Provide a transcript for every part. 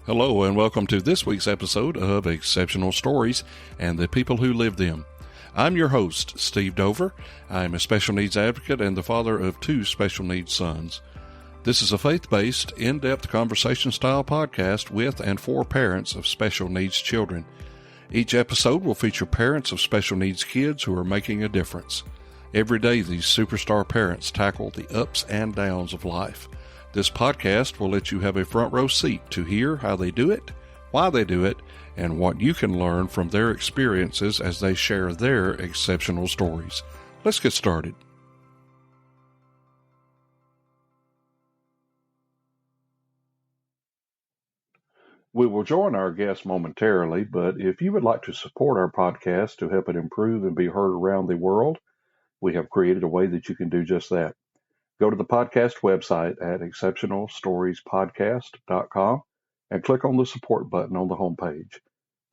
Hello, and welcome to this week's episode of Exceptional Stories and the People Who Live Them. I'm your host, Steve Dover. I'm a special needs advocate and the father of two special needs sons. This is a faith-based, in-depth conversation-style podcast with and for parents of special needs children. Each episode will feature parents of special needs kids who are making a difference. Every day, these superstar parents tackle the ups and downs of life. This podcast will let you have a front row seat to hear how they do it, why they do it, and what you can learn from their experiences as they share their exceptional stories. Let's get started. We will join our guests momentarily, but if you would like to support our podcast to help it improve and be heard around the world, we have created a way that you can do just that. Go to the podcast website at exceptionalstoriespodcast.com and click on the support button on the homepage.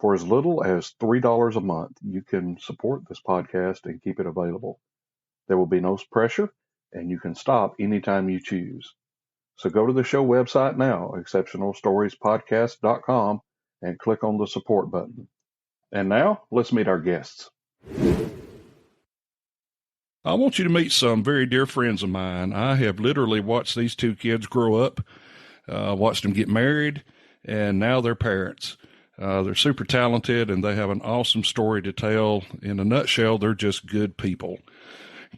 For as little as $3 a month, you can support this podcast and keep it available. There will be no pressure, and you can stop anytime you choose. So go to the show website now, exceptionalstoriespodcast.com, and click on the support button. And now, let's meet our guests. I want you to meet some very dear friends of mine. I have literally watched these two kids grow up, watched them get married, and now they're parents. They're super talented, and they have an awesome story to tell. In a nutshell, they're just good people.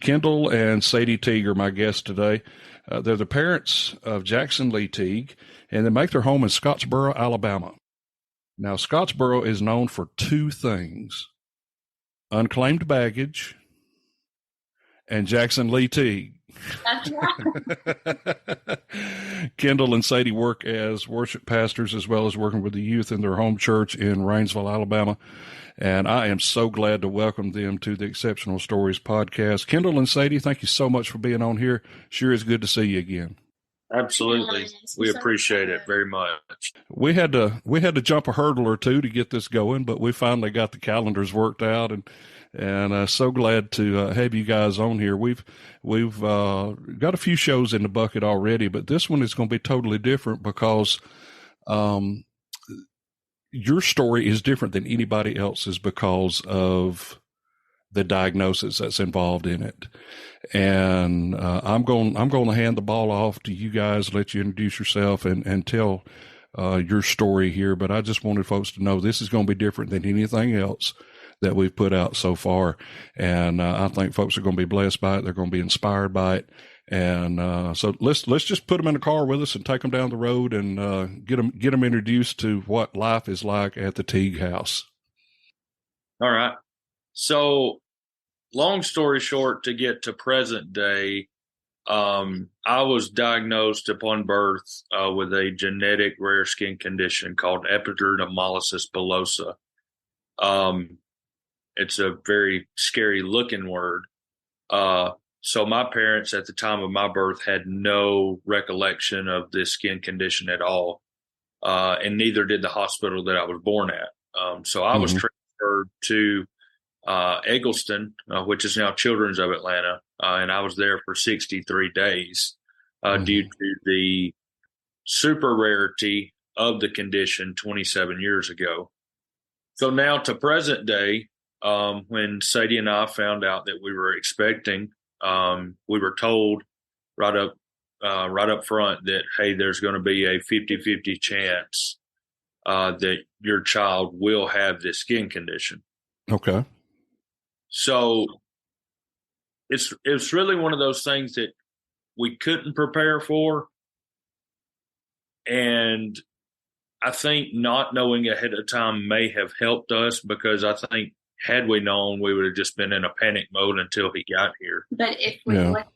Kendall and Sadie Teague are my guests today. They're the parents of Jackson Lee Teague, and they make their home in Scottsboro, Alabama. Now, Scottsboro is known for two things: unclaimed baggage and Jackson Lee Teague. That's right. Kendall and Sadie work as worship pastors as well as working with the youth in their home church in Rainsville, Alabama. And I am so glad to welcome them to the Exceptional Stories podcast. Kendall and Sadie, thank you so much for being on here. Sure is good to see you again. Absolutely. We appreciate it very much. We had to jump a hurdle or two to get this going, but we finally got the calendars worked out, and so glad to have you guys on here. We've got a few shows in the bucket already, but this one is going to be totally different because your story is different than anybody else's because of the diagnosis that's involved in it. And I'm going to hand the ball off to you guys, let you introduce yourself and tell your story here. But I just wanted folks to know this is going to be different than anything else that we've put out so far. And I think folks are going to be blessed by it. They're going to be inspired by it. And so let's just put them in a car with us and take them down the road and get them introduced to what life is like at the Teague house. All right. So long story short, to get to present day, I was diagnosed upon birth with a genetic rare skin condition called Epidermolysis Bullosa. It's a very scary looking word. So my parents at the time of my birth had no recollection of this skin condition at all. And neither did the hospital that I was born at. So I was transferred to Eggleston, which is now Children's of Atlanta. And I was there for 63 days due to the super rarity of the condition 27 years ago. So now to present day, when Sadie and I found out that we were expecting, we were told right up front that, hey, there's going to be a 50-50 chance that your child will have this skin condition. Okay. So it's really one of those things that we couldn't prepare for. And I think not knowing ahead of time may have helped us, because I think had we known, we would have just been in a panic mode until he got here. But if we wouldn't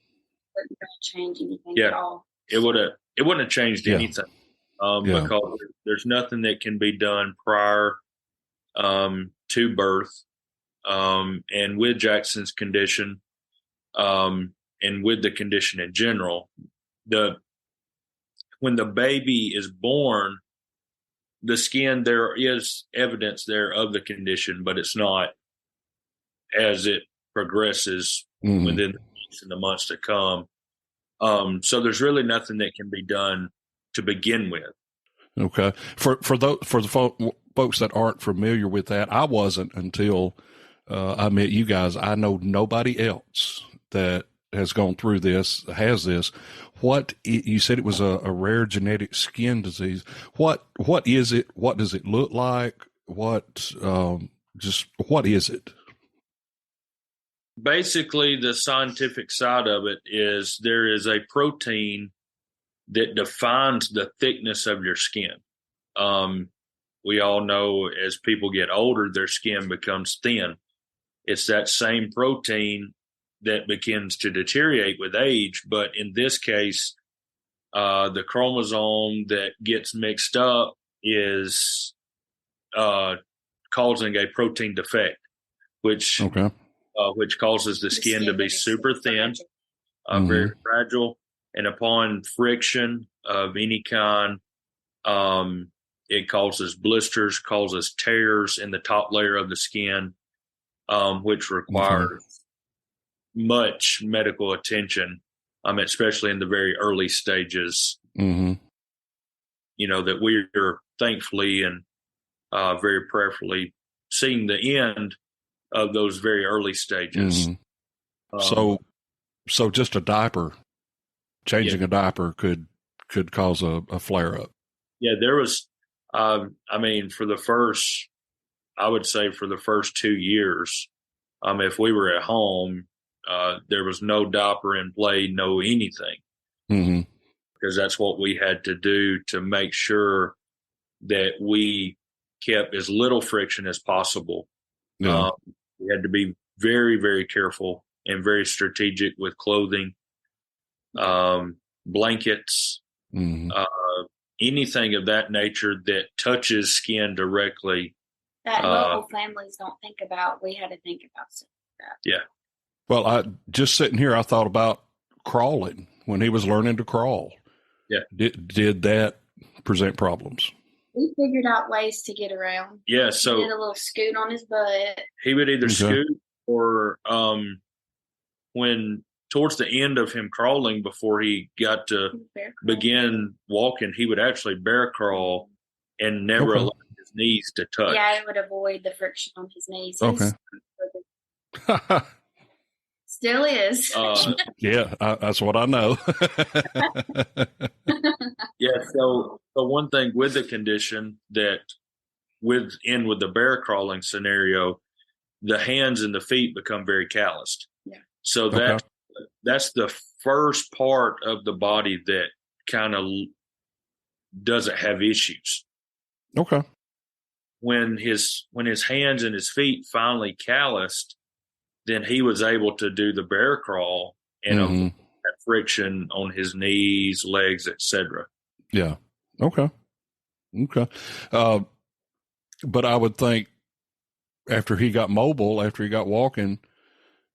change anything at all. It wouldn't have changed anything. Because there's nothing that can be done prior to birth. And with Jackson's condition, and with the condition in general, when the baby is born, the skin, there is evidence there of the condition, but it's not as it progresses within the weeks and the months to come. So there's really nothing that can be done to begin with. Okay. For the folks that aren't familiar with that, I wasn't until I met you guys. I know nobody else that has gone through this, has this. You said it was a rare genetic skin disease. What is it? What does it look like? What is it? Basically, the scientific side of it is there is a protein that defines the thickness of your skin. We all know as people get older, their skin becomes thin. It's that same protein that begins to deteriorate with age. But in this case, the chromosome that gets mixed up is causing a protein defect, which causes the skin to be super thin, very fragile. And upon friction of any kind, it causes blisters, causes tears in the top layer of the skin, which requires much medical attention, especially in the very early stages. You know, that we're thankfully and very prayerfully seeing the end of those very early stages. So just a diaper, changing a diaper could cause a flare up. Yeah, there was, I would say for the first 2 years, if we were at home, there was no diaper in play, no anything, because that's what we had to do to make sure that we kept as little friction as possible. Yeah. We had to be very, very careful and very strategic with clothing, blankets, anything of that nature that touches skin directly. That local families don't think about. We had to think about something like that. Yeah. Well, I just sitting here, I thought about crawling when he was learning to crawl. Yeah. Did that present problems? We figured out ways to get around. Yeah. So he did a little scoot on his butt. He would either scoot or when towards the end of him crawling, before he got to begin walking, he would actually bear crawl and never allow his knees to touch. Yeah, it would avoid the friction on his knees. Okay. Still is. Yeah, that's what I know. Yeah. So one thing with the condition that with the bear crawling scenario, the hands and the feet become very calloused. Yeah. So that's the first part of the body that kind of doesn't have issues. Okay. When his hands and his feet finally calloused, then he was able to do the bear crawl and avoid that friction on his knees, legs, etc. Yeah. Okay. But I would think after he got mobile, after he got walking,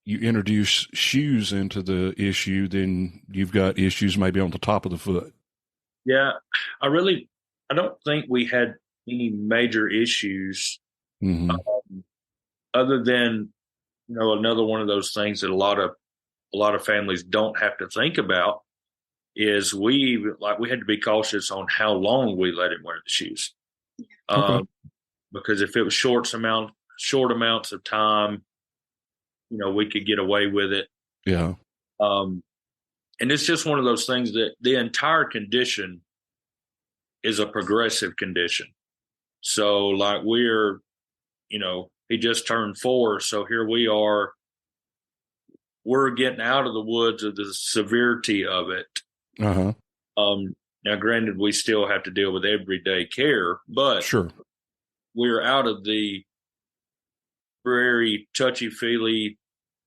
you introduce shoes into the issue, then you've got issues maybe on the top of the foot. Yeah. I don't think we had any major issues other than, another one of those things that a lot of families don't have to think about is we had to be cautious on how long we let him wear the shoes. Because if it was short amounts of time, we could get away with it. Yeah. And it's just one of those things that the entire condition is a progressive condition. So we're, he just turned 4. So here we are, we're getting out of the woods of the severity of it. Now granted, we still have to deal with everyday care, but sure, we're out of the very touchy-feely,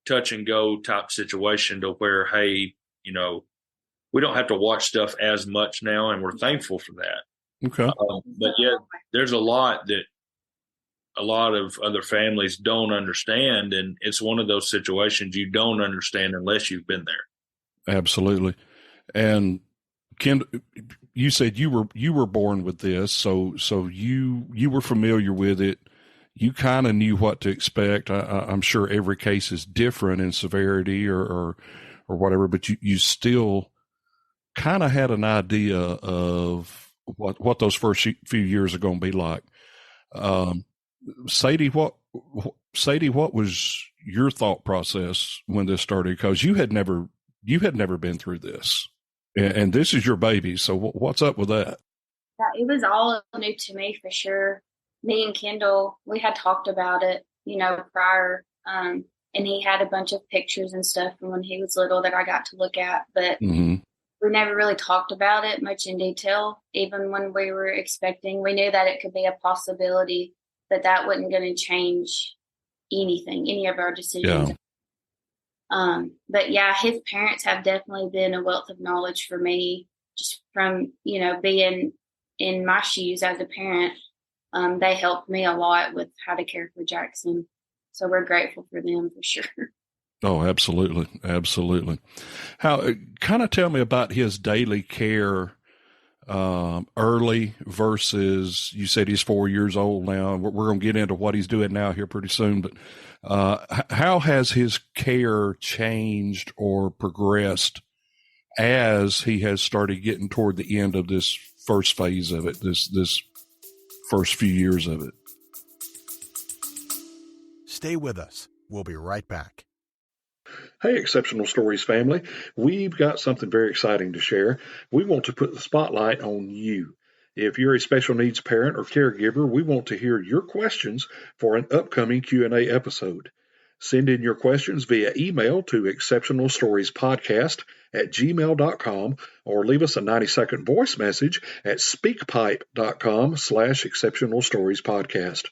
touch-and-go type situation to where, hey, we don't have to watch stuff as much now, and we're thankful for that. Okay. But yet there's a lot that a lot of other families don't understand, and it's one of those situations you don't understand unless you've been there. Absolutely. And Ken, you said you were born with this, so you were familiar with it. You kind of knew what to expect. I'm sure every case is different in severity or whatever, but you still kind of had an idea of what those first few years are going to be like. Um, Sadie, what was your thought process when this started? Because you had never been through this, and this is your baby. So what's up with that? Yeah, it was all new to me for sure. Me and Kendall, we had talked about it, prior. And he had a bunch of pictures and stuff from when he was little that I got to look at, but Mm-hmm. we never really talked about it much in detail. Even when we were expecting, we knew that it could be a possibility, but that wasn't going to change any of our decisions. Yeah. But yeah, his parents have definitely been a wealth of knowledge for me, just from, being in my shoes as a parent. They helped me a lot with how to care for Jackson. So we're grateful for them for sure. Oh, absolutely. Absolutely. How, kind of tell me about his daily care, early versus, you said he's 4 years old now. We're going to get into what he's doing now here pretty soon, but, how has his care changed or progressed as he has started getting toward the end of this first phase of it, this first few years of it? Stay with us. We'll be right back. Hey, Exceptional Stories family. We've got something very exciting to share. We want to put the spotlight on you. If you're a special needs parent or caregiver, we want to hear your questions for an upcoming Q&A episode. Send in your questions via email to exceptionalstoriespodcast@gmail.com or leave us a 90-second voice message at speakpipe.com/exceptionalstoriespodcast.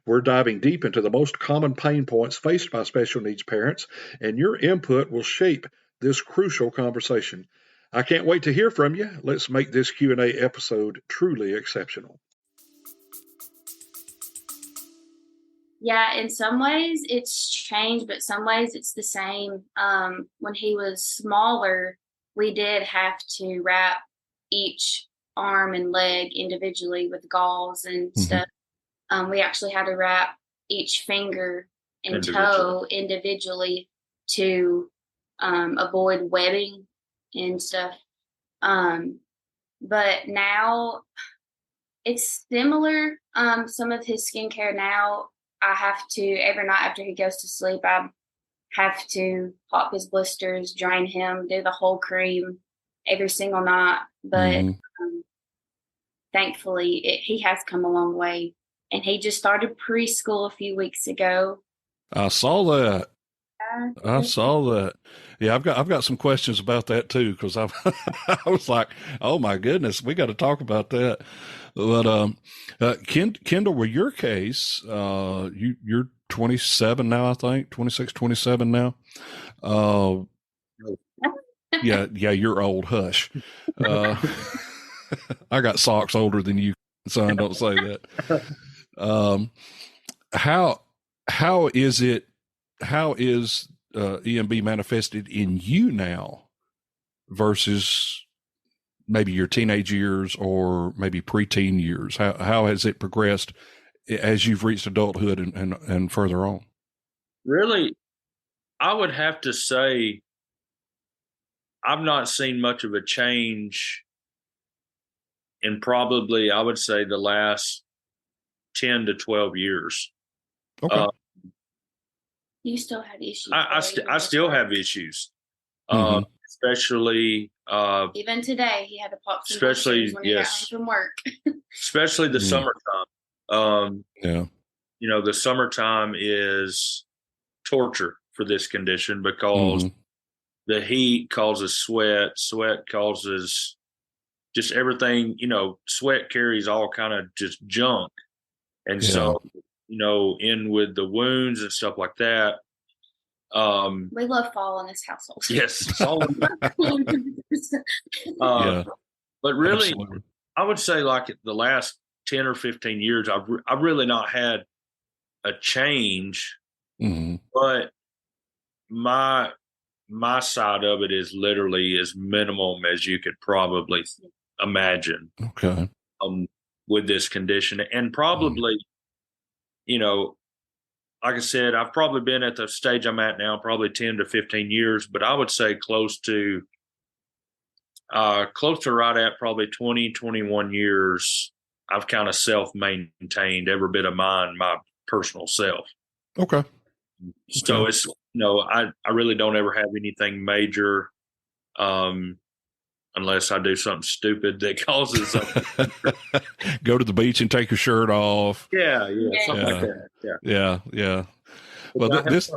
We're diving deep into the most common pain points faced by special needs parents, and your input will shape this crucial conversation. I can't wait to hear from you. Let's make this Q&A episode truly exceptional. Yeah, in some ways it's changed, but some ways it's the same. When he was smaller, we did have to wrap each arm and leg individually with gauze and stuff. We actually had to wrap each finger and toe individually to avoid webbing and stuff. But now it's similar. Some of his skincare now, I have to, every night after he goes to sleep, I have to pop his blisters, drain him, do the whole cream every single night. But thankfully, he has come a long way. And he just started preschool a few weeks ago. I saw that. Yeah, I've got some questions about that too, because I was like, oh my goodness, we got to talk about that. But Kendall, with your case, you're 27 now, I think 26, 27 now. Yeah, you're old. Hush. I got socks older than you, son. Don't say that. How is EMB manifested in you now versus maybe your teenage years or maybe preteen years? How has it progressed as you've reached adulthood and further on? Really, I would have to say I've not seen much of a change in probably, I would say, the last 10 to 12 years. Okay. You still have issues. I still have issues, especially even today. He had to pop some especially when he got home from work. Especially the summertime. Yeah, the summertime is torture for this condition because the heat causes sweat. Sweat causes just everything. Sweat carries all kind of just junk, and so. In with the wounds and stuff like that. We love fall in this household. Yes. But really, absolutely. I would say like the last 10 or 15 years, I've really not had a change, but my side of it is literally as minimum as you could probably imagine. Okay. With this condition, and probably, like I said, I've probably been at the stage I'm at now, probably 10 to 15 years, but I would say close to Close to right at probably 20, 21 years, I've kind of self-maintained every bit of mine, my personal self. Okay. So it's, I really don't ever have anything major, unless I do something stupid that causes something. Go to the beach and take your shirt off. Yeah, something like that. Yeah. Well, this.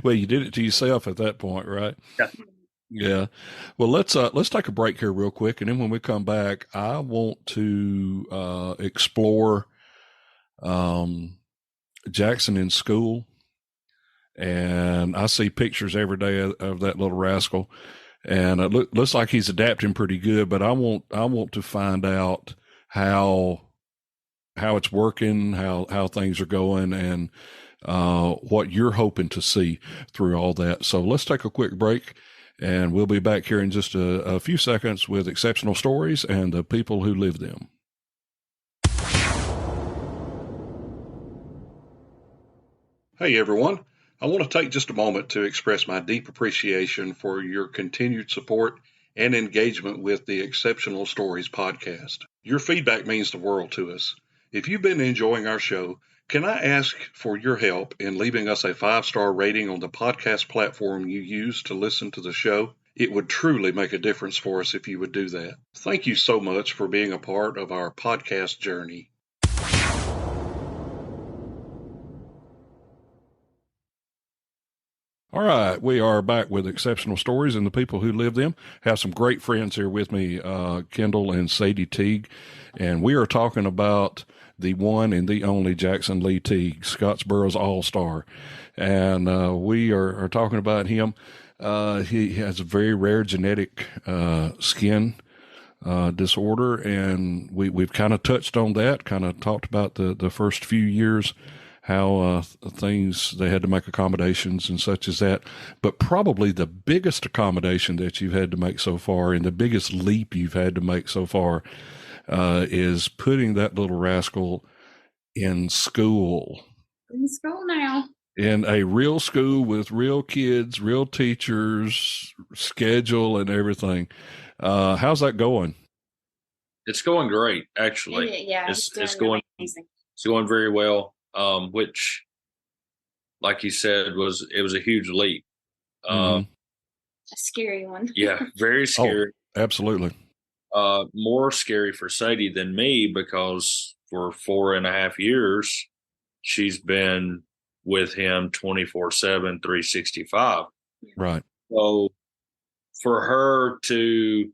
Well, you did it to yourself at that point, right? Yeah. Yeah. Well, let's take a break here real quick, and then when we come back, I want to explore Jackson in school, and I see pictures every day of that little rascal, and it looks like he's adapting pretty good. But I want to find out how it's working, how things are going, and what you're hoping to see through all that. So let's take a quick break, and we'll be back here in just a few seconds with exceptional stories and the people who live them. Hey, everyone. I want to take just a moment to express my deep appreciation for your continued support and engagement with the Exceptional Stories podcast. Your feedback means the world to us. If you've been enjoying our show, can I ask for your help in leaving us a 5-star rating on the podcast platform you use to listen to the show? It would truly make a difference for us if you would do that. Thank you so much for being a part of our podcast journey. All right, we are back with Exceptional Stories and the people who live them. Have some great friends here with me, Kendall and Sadie Teague, and we are talking about the one and the only Jackson Lee Teague, Scottsboro's All-Star. And we are talking about him. He has a very rare genetic skin disorder, and we've kind of touched on that, kind of talked about the first few years, how things, they had to make accommodations and such as that. But probably the biggest accommodation that you've had to make so far, and the biggest leap you've had to make so far, is putting that little rascal in school. In school now. In a real school with real kids, real teachers, schedule and everything. How's that going? It's going great, actually. Yeah, it's going amazing. It's going very well. Which, like you said, it was a huge leap. A scary one. Yeah, very scary. Oh, absolutely. More scary for Sadie than me, because for 4.5 years, she's been with him 24/7, 365. Right. So for her to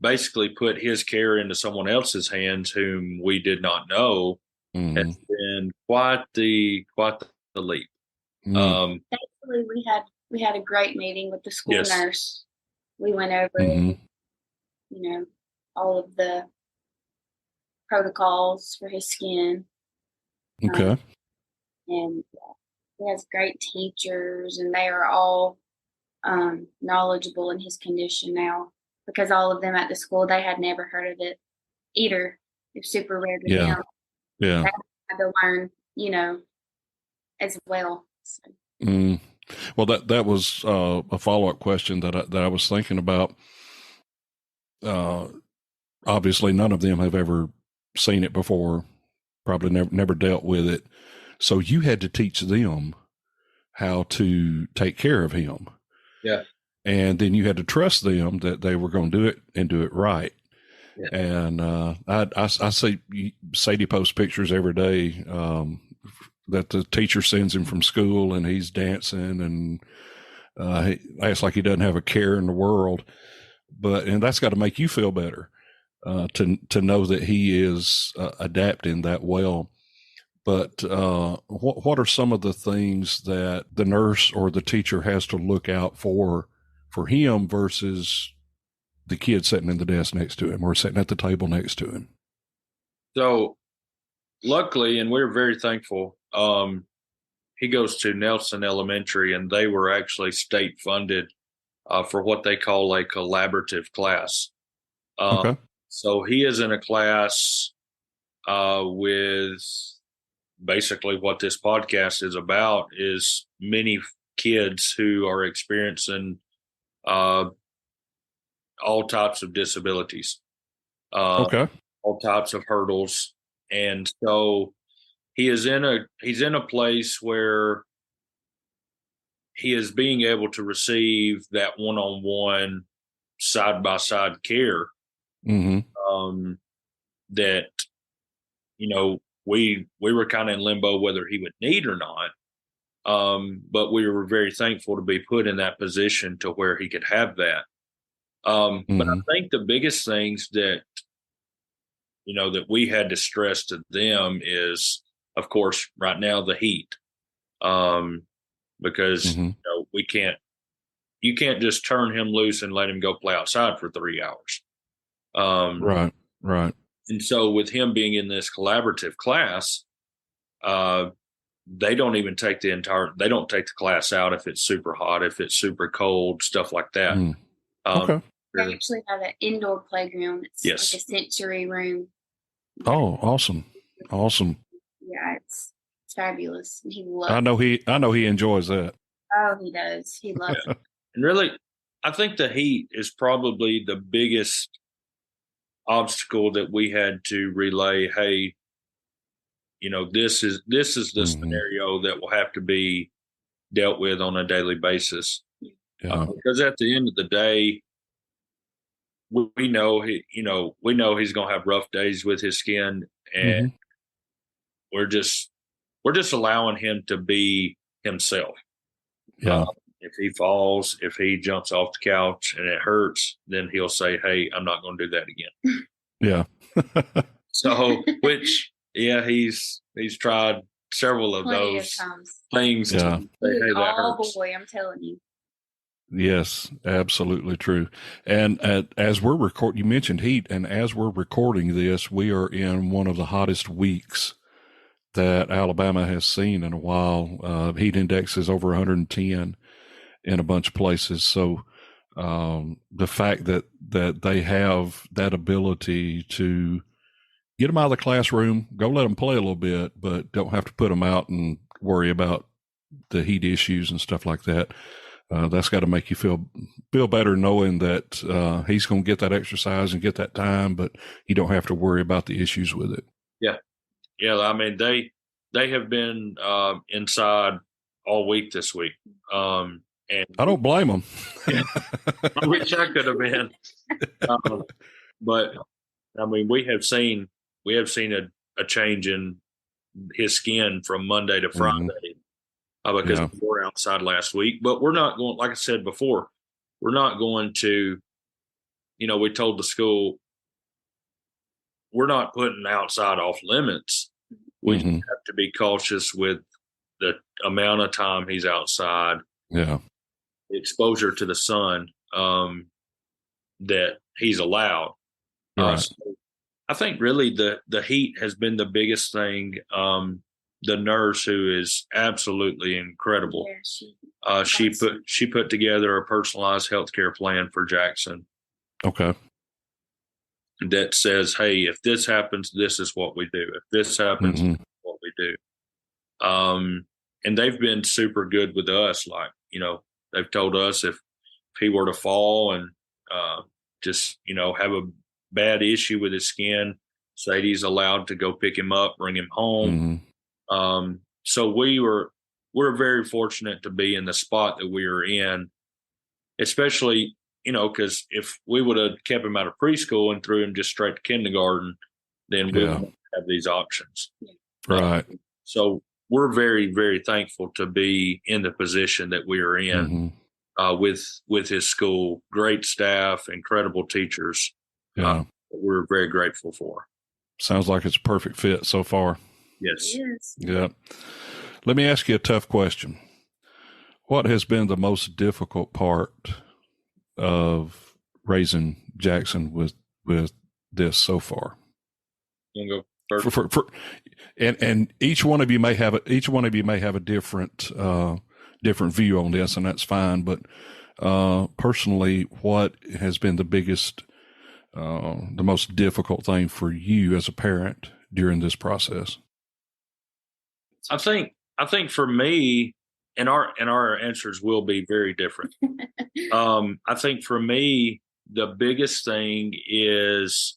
basically put his care into someone else's hands whom we did not know, has been quite the leap. Thankfully, we had a great meeting with the school nurse. We went over, all of the protocols for his skin. Okay. And he has great teachers, and they are all knowledgeable in his condition now, because all of them at the school, they had never heard of it either. It's super rare to them. Yeah. They had to learn, as well. So. Well, that was a follow-up question that I was thinking about. Obviously, none of them have ever seen it before, probably never dealt with it. So you had to teach them how to take care of him. Yeah. And then you had to trust them that they were going to do it and do it right. Yeah. And I see Sadie posts pictures every day that the teacher sends him from school, and he's dancing, and he acts like he doesn't have a care in the world. And that's got to make you feel better to know that he is adapting that well. But what are some of the things that the nurse or the teacher has to look out for him versus the kid sitting in the desk next to him or sitting at the table next to him? So luckily, and we're very thankful, he goes to Nelson Elementary, and they were actually state funded for what they call a collaborative class. Okay. So he is in a class with basically what this podcast is about, is many kids who are experiencing all types of disabilities, Okay. all types of hurdles. And so he's in a place where he is being able to receive that one-on-one, side-by-side care, that, we were kind of in limbo whether he would need or not. But we were very thankful to be put in that position to where he could have that. But I think the biggest things that, that we had to stress to them is, of course, right now, the heat. Because you can't just turn him loose and let him go play outside for 3 hours. Right. And so with him being in this collaborative class, they don't even take they don't take the class out if it's super hot, if it's super cold, stuff like that. Okay. They actually have an indoor playground. It's like a sensory room. Oh, awesome. Yeah, it's fabulous. He loves I know he enjoys that. Oh, he does. He loves it. And really, I think the heat is probably the biggest obstacle that we had to relay. Hey, this is the scenario that will have to be dealt with on a daily basis. Because at the end of the day, we know he's going to have rough days with his skin, and we're just allowing him to be himself. If he falls, if he jumps off the couch and it hurts, then he'll say, "Hey, I'm not going to do that again." Yeah. So, he's tried several of Plenty those of times. things. Yeah. To say, hey, that hurts. Boy, I'm telling you. Yes, absolutely true. And as we're you mentioned heat, and as we're recording this, we are in one of the hottest weeks that Alabama has seen in a while. Heat index is over 110 in a bunch of places. So the fact that they have that ability to get them out of the classroom, go let them play a little bit, but don't have to put them out and worry about the heat issues and stuff like that. That's got to make you feel better knowing that he's going to get that exercise and get that time, but you don't have to worry about the issues with it. Yeah. I mean, they have been inside all week this week, and I don't blame them. I wish I could have been, but I mean, we have seen a change in his skin from Monday to Friday. Because we were outside last week, but we're not going, like I said before, we're not going to, we told the school, we're not putting outside off limits. We just have to be cautious with the amount of time he's outside. Yeah. The exposure to the sun that he's allowed. So I think really the heat has been the biggest thing. The nurse, who is absolutely incredible, she put together a personalized healthcare plan for Jackson. Okay. That says, hey, if this happens, this is what we do. If this happens, this is what we do. And they've been super good with us. Like, they've told us if he were to fall and just, have a bad issue with his skin, Sadie's allowed to go pick him up, bring him home. So we're very fortunate to be in the spot that we are in, especially, because if we would have kept him out of preschool and threw him just straight to kindergarten, then we wouldn't have these options. Right. So we're very, very thankful to be in the position that we are in with his school. Great staff, incredible teachers. We're very grateful for. Sounds like it's a perfect fit so far. Yes. Yeah. Let me ask you a tough question. What has been the most difficult part of raising Jackson with this so far? You want to go first? And each one of you may have a different view on this, and that's fine. But personally, what has been the biggest, the most difficult thing for you as a parent during this process? I think for me, and our answers will be very different. I think for me, the biggest thing is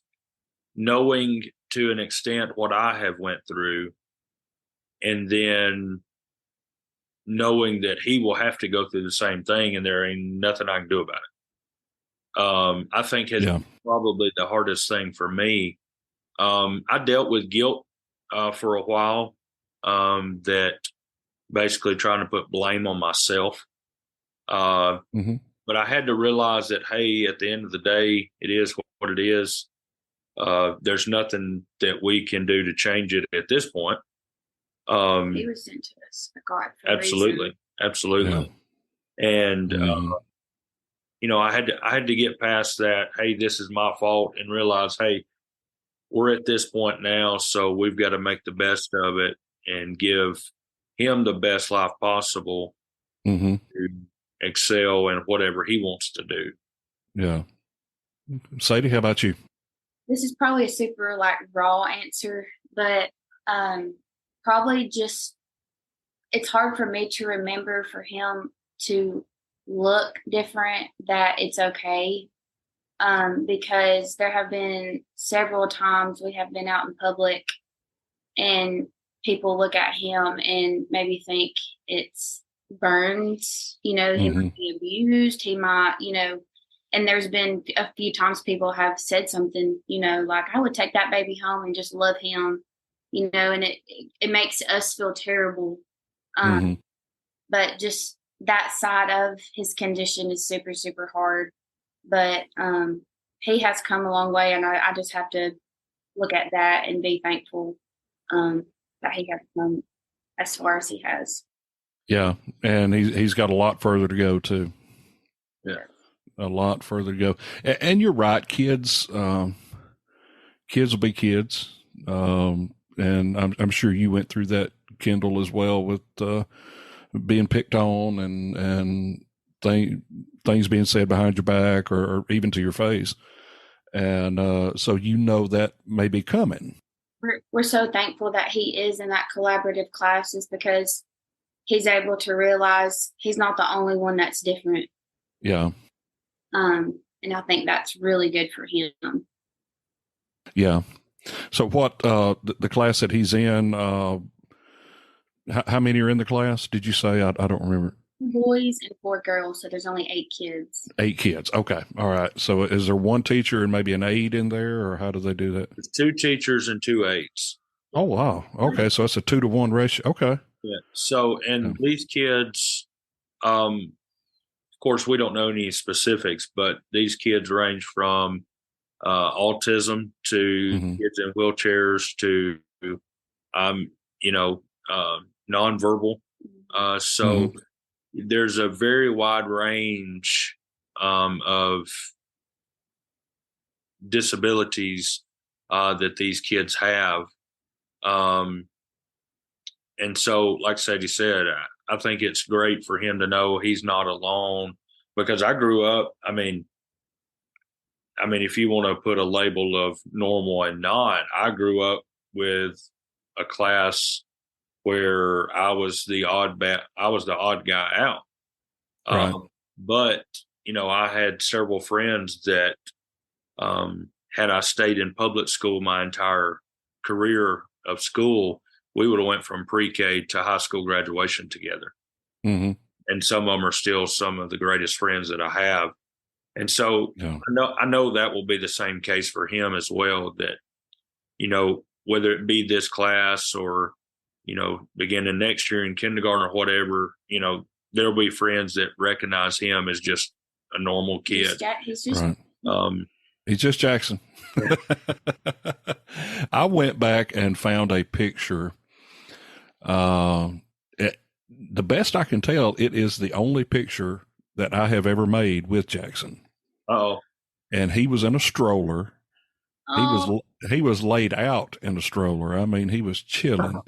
knowing to an extent what I have went through, and then knowing that he will have to go through the same thing, and there ain't nothing I can do about it. I think has probably the hardest thing for me. I dealt with guilt for a while, that basically trying to put blame on myself. But I had to realize that, hey, at the end of the day, it is what it is. There's nothing that we can do to change it at this point. He was sent to us, God, for absolutely. And I had to get past that. Hey, this is my fault, and realize, hey, we're at this point now, so we've got to make the best of it and give him the best life possible to excel in whatever he wants to do. Yeah. Sadie, how about you? This is probably a super raw answer, but probably just, it's hard for me to remember for him to look different, that it's okay. Because there have been several times we have been out in public and people look at him and maybe think it's burns, he might be abused, he might, and there's been a few times people have said something, like, I would take that baby home and just love him, and it makes us feel terrible. But just that side of his condition is super, super hard. But he has come a long way, and I just have to look at that and be thankful that he has come as far as he has. Yeah, and he's got a lot further to go too. Yeah, a lot further to go. And you're right, kids will be kids, and I'm sure you went through that, Kendall, as well, with being picked on and things being said behind your back or even to your face. And so that may be coming. We're so thankful that he is in that collaborative classes, because he's able to realize he's not the only one that's different. Yeah. And I think that's really good for him. Yeah. So what, the class that he's in, how many are in the class? Did you say? I don't remember. Boys and 4 girls, so there's only 8 kids. 8 kids. Okay. All right. So is there one teacher and maybe an aide in there, or how do they do that? There's 2 teachers and 2 aides. Oh, wow. Okay. So it's a 2-to-1 ratio. Okay. Yeah. So, and these kids, of course, we don't know any specifics, but these kids range from autism to kids in wheelchairs to, nonverbal. So there's a very wide range of disabilities that these kids have. And so, like Sadie said, I think it's great for him to know he's not alone, because I grew up, I mean, if you want to put a label of normal and not, I grew up with a class where I was the odd guy out. Right. But, I had several friends that, had I stayed in public school my entire career of school, we would have went from pre-K to high school graduation together. And some of them are still some of the greatest friends that I have. And so I know that will be the same case for him as well, that, whether it be this class or, beginning next year in kindergarten or whatever, there'll be friends that recognize him as just a normal kid. He's just right. He's just Jackson. I went back and found a picture. The best I can tell, it is the only picture that I have ever made with Jackson. Oh, and he was in a stroller. He was laid out in a stroller. I mean, he was chilling,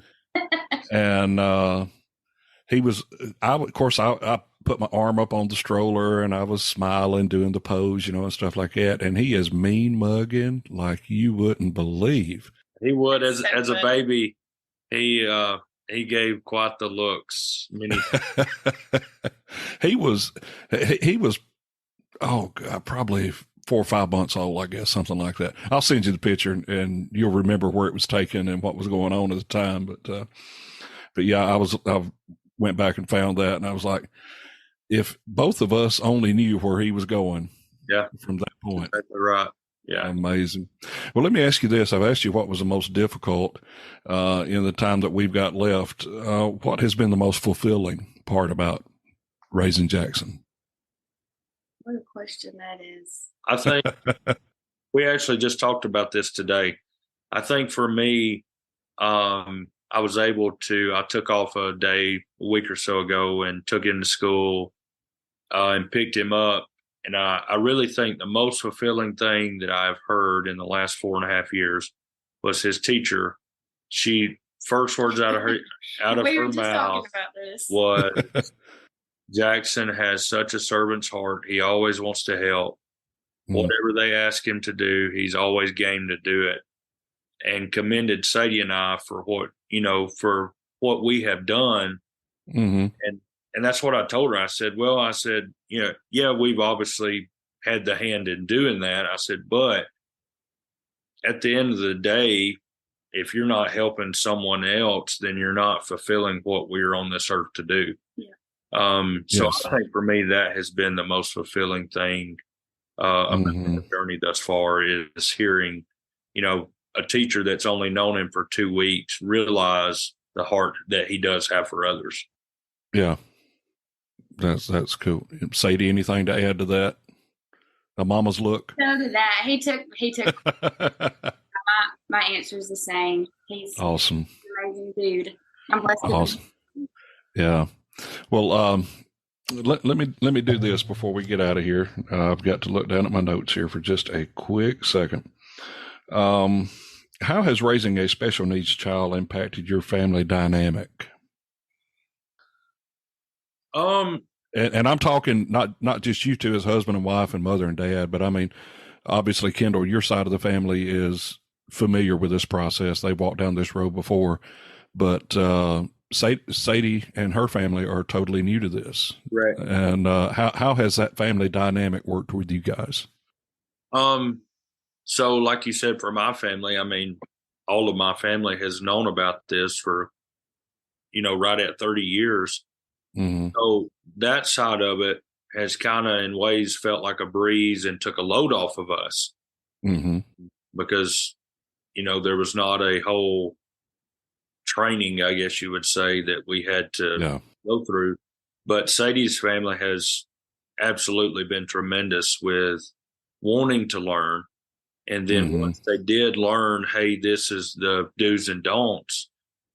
and he was. I put my arm up on the stroller and I was smiling, doing the pose, and stuff like that. And he is mean mugging like you wouldn't believe. He would as a baby. He He gave quite the looks. he was, he was, oh God, probably 4 or 5 months old, I guess, something like that. I'll send you the picture and you'll remember where it was taken and what was going on at the time. But yeah, I went back and found that, and I was like, if both of us only knew where he was going, yeah, from that point. That's right. Yeah. Amazing. Well, let me ask you this. I've asked you what was the most difficult in the time that we've got left. What has been the most fulfilling part about raising Jackson? What a question that is. I think we actually just talked about this today. I think for me, I took off a day a week or so ago and took him to school and picked him up. And I really think the most fulfilling thing that I've heard in the last 4.5 years was his teacher. First words out of her mouth was, Jackson has such a servant's heart. He always wants to help. Whatever they ask him to do, he's always game to do it. And commended Sadie and I for what we have done. Mm-hmm. And that's what I told her. I said, yeah, we've obviously had the hand in doing that. I said, but at the end of the day, if you're not helping someone else, then you're not fulfilling what we're on this earth to do. Yeah. Yes. I think for me, that has been the most fulfilling thing of the journey thus far, is hearing, a teacher that's only known him for 2 weeks realize the heart that he does have for others. Yeah. That's cool. Sadie, anything to add to that? A mama's look? So to that, he took my answer is the same. He's awesome. An amazing dude. I'm blessed. Awesome. Yeah. Well, let me do this before we get out of here. I've got to look down at my notes here for just a quick second. How has raising a special needs child impacted your family dynamic? And I'm talking not just you two as husband and wife and mother and dad, but I mean, obviously, Kendall, your side of the family is familiar with this process. They've walked down this road before, but Sadie and her family are totally new to this. Right. And how has that family dynamic worked with you guys? So like you said, for my family, I mean, all of my family has known about this for, right at 30 years. Mm-hmm. So that side of it has kind of in ways felt like a breeze and took a load off of us. Mm-hmm. Because, there was not a whole training, I guess you would say, that we had to go through. But Sadie's family has absolutely been tremendous with wanting to learn. And then once they did learn, hey, this is the do's and don'ts,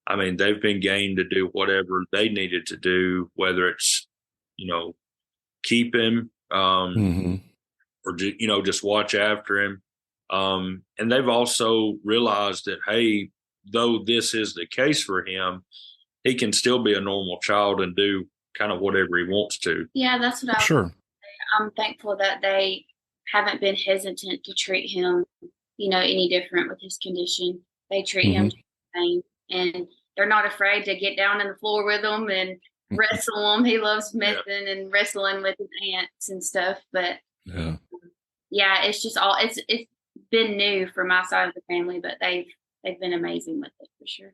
I mean, they've been game to do whatever they needed to do, whether it's, keep him or, just watch after him. And they've also realized that, hey, though this is the case for him, he can still be a normal child and do kind of whatever he wants to. Yeah, that's what I'm thankful that they haven't been hesitant to treat him, any different with his condition. They treat him the same, and they're not afraid to get down on the floor with him and wrestle him. He loves messing and wrestling with his aunts and stuff. But it's just it's been new for my side of the family, but they've been amazing with it for sure.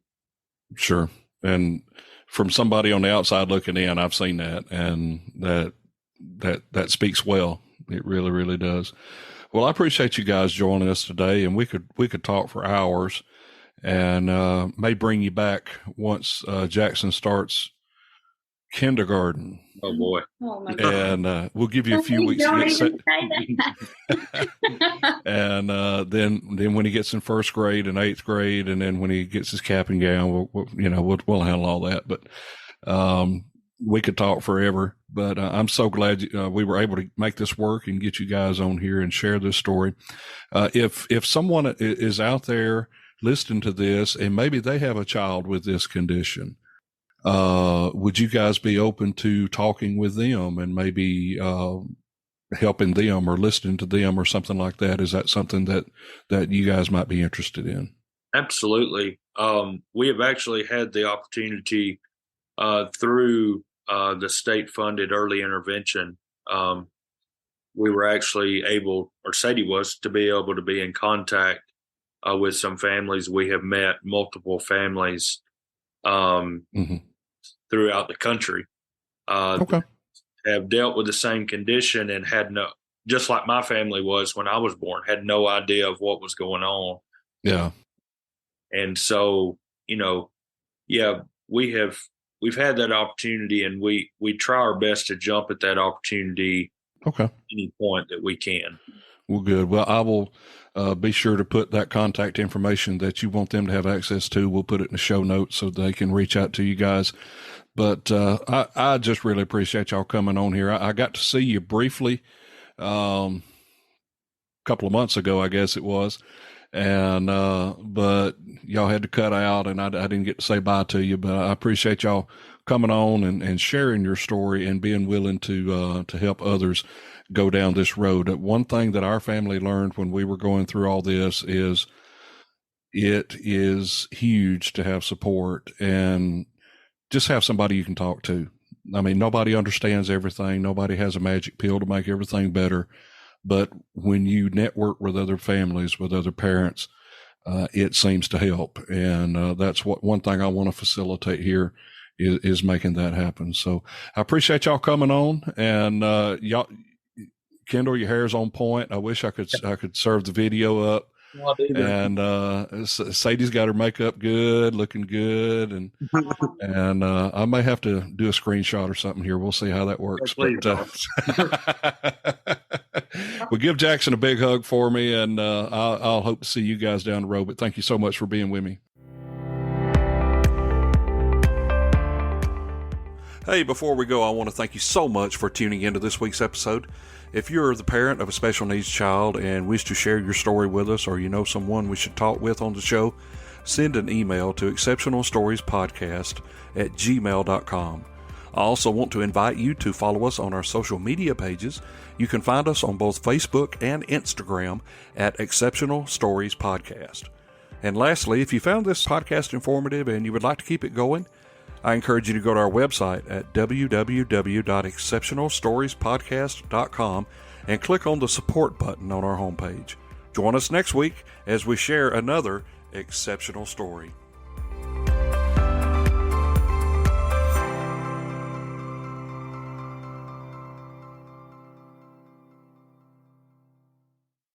Sure. And from somebody on the outside looking in, I've seen that, and that speaks well. It really, really does. Well, I appreciate you guys joining us today, and we could talk for hours, and may bring you back once Jackson starts kindergarten. Oh boy! Oh my God. And we'll give you a few weeks to get set. And then when he gets in first grade and 8th grade, and then when he gets his cap and gown, we'll handle all that. But we could talk forever. But I'm so glad we were able to make this work and get you guys on here and share this story. If someone is out there listening to this and maybe they have a child with this condition, would you guys be open to talking with them and maybe helping them or listening to them or something like that? Is that something that you guys might be interested in? Absolutely. We have actually had the opportunity through the state-funded early intervention. We were actually able, or Sadie was, to be able to be in contact with some families. We have met multiple families throughout the country Okay. have dealt with the same condition and had no, just like my family was when I was born, had no idea of what was going on. Yeah. And so, yeah, we've had that opportunity, and we try our best to jump at that opportunity. Okay. Any point that we can. Well, good. Well, I will be sure to put that contact information that you want them to have access to. We'll put it in the show notes so they can reach out to you guys. But I just really appreciate y'all coming on here. I got to see you briefly a couple of months ago, I guess it was. And but y'all had to cut out, and I didn't get to say bye to you. But I appreciate y'all coming on and sharing your story and being willing to help others go down this road. One thing that our family learned when we were going through all this is it is huge to have support and just have somebody you can talk to. I mean, nobody understands everything. Nobody has a magic pill to make everything better. But when you network with other families, with other parents, it seems to help. And that's one thing I want to facilitate here is making that happen. So I appreciate y'all coming on, and y'all, Kendall, your hair's on point. I wish I could serve the video up. And Sadie's got her makeup good, looking good, and I may have to do a screenshot or something here. We'll see how that works. Well, give Jackson a big hug for me, and I'll hope to see you guys down the road. But thank you so much for being with me. Hey, before we go, I want to thank you so much for tuning into this week's episode. If you're the parent of a special needs child and wish to share your story with us, or you know someone we should talk with on the show, send an email to exceptionalstoriespodcast@gmail.com. I also want to invite you to follow us on our social media pages. You can find us on both Facebook and Instagram at Exceptional Stories Podcast. And lastly, if you found this podcast informative and you would like to keep it going, I encourage you to go to our website at www.exceptionalstoriespodcast.com and click on the support button on our homepage. Join us next week as we share another exceptional story.